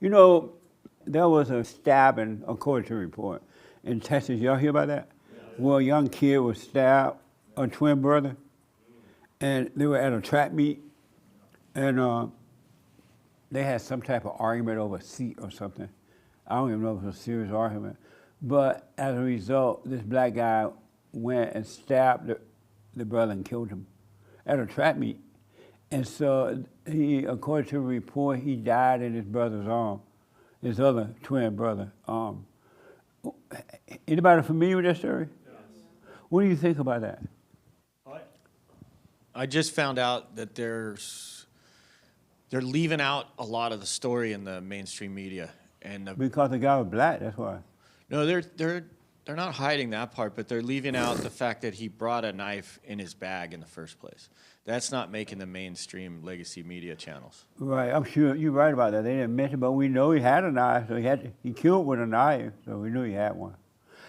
You know, there was a stabbing, according to the report, in Texas. Y'all hear about that? Well, a young kid was stabbed, a twin brother, and they were at a track meet, and they had some type of argument over a seat or something. I don't even know if it was a serious argument. But as a result, this black guy went and stabbed the brother and killed him at a track meet. And so he, according to the report, he died in his brother's arm, his other twin brother. Anybody familiar with that story? Yes. What do you think about that? I just found out that they're leaving out a lot of the story in the mainstream media, and Because the guy was black, that's why. no, they're not hiding that part, but they're leaving out the fact that he brought a knife in his bag in the first place. That's not making the mainstream legacy media channels. Right, I'm sure you're right about that. They didn't mention, but we know he had a knife, so he killed with a knife, so we knew he had one.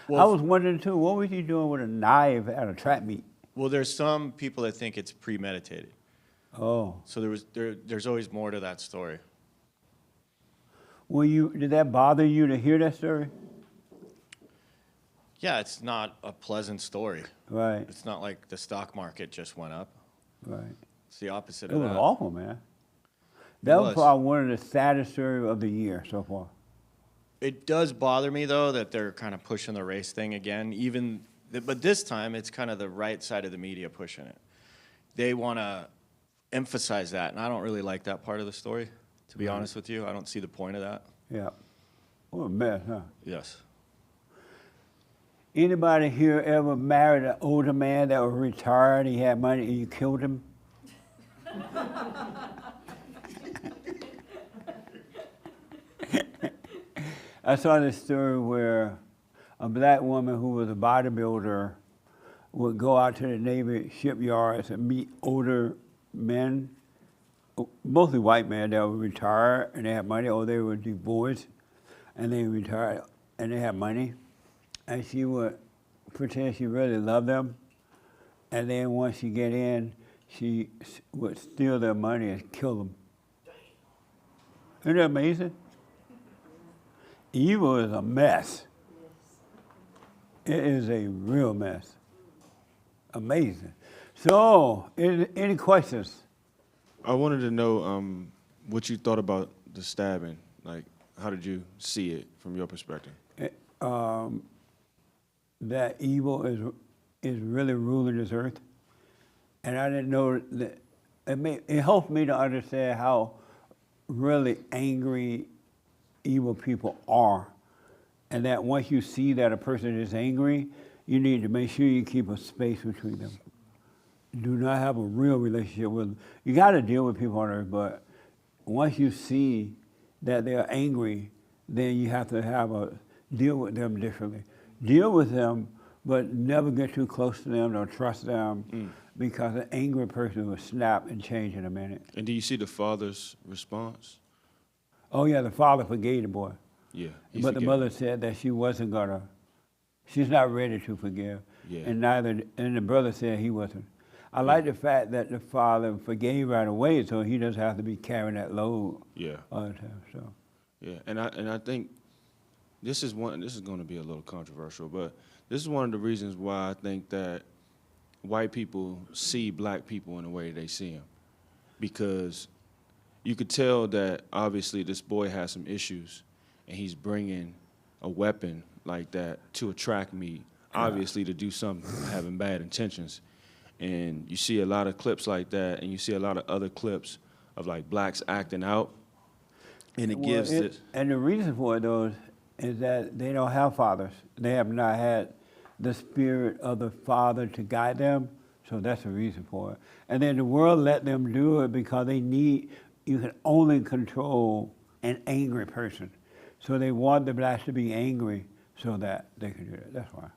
Well, I was wondering too, what was he doing with a knife at a track meet? Well, there's some people that think it's premeditated. Oh. So there's always more to that story. Did that bother you to hear that story? Yeah, it's not a pleasant story. Right. It's not like the stock market just went up. Right. It's the opposite It of was that. awful, man. That was was. probably one of the saddest stories of the year so far. It does bother me, though, that they're kind of pushing the race thing again. But this time, it's kind of the right side of the media pushing it. They want to emphasize that, and I don't really like that part of the story, to be honest with you. I don't see the point of that. Yeah. What a mess, huh? Yes. Anybody here ever married an older man that was retired, he had money, and you killed him? I saw this story where a black woman who was a bodybuilder would go out to the Navy shipyards and meet older men, mostly white men that were retired and they had money, or they were divorced and they retired and they had money. And she would pretend she really loved them. And then once she get in, she would steal their money and kill them. Isn't that amazing? Evil is a mess. It is a real mess. Amazing. So, any questions? I wanted to know what you thought about the stabbing. Like, how did you see it from your perspective? That evil is really ruling this earth. And I didn't know that. It helped me to understand how really angry evil people are. And that once you see that a person is angry, you need to make sure you keep a space between them. Do not have a real relationship with them. You got to deal with people on earth, but once you see that they're angry, then you have to deal with them differently. Deal with them, but never get too close to them or trust them, because an angry person will snap and change in a minute. And do you see the father's response? Oh yeah, the father forgave the boy. Yeah. But the mother said that she wasn't gonna, she's not ready to forgive. Yeah. And the brother said he wasn't. I like the fact that the father forgave right away, so he doesn't have to be carrying that load all the time. So. Yeah, and I think this is going to be a little controversial, but this is one of the reasons why I think that white people see black people in the way they see them, because you could tell that obviously this boy has some issues, and he's bringing a weapon like that to a track meet, obviously to do something, having bad intentions. And you see a lot of clips like that, and you see a lot of other clips of like blacks acting out, and it gives this. And the reason for it, though, is that they don't have fathers. They have not had the spirit of the father to guide them, so that's the reason for it. And then the world let them do it because you can only control an angry person. So they want the blacks to be angry so that they can do that. That's why.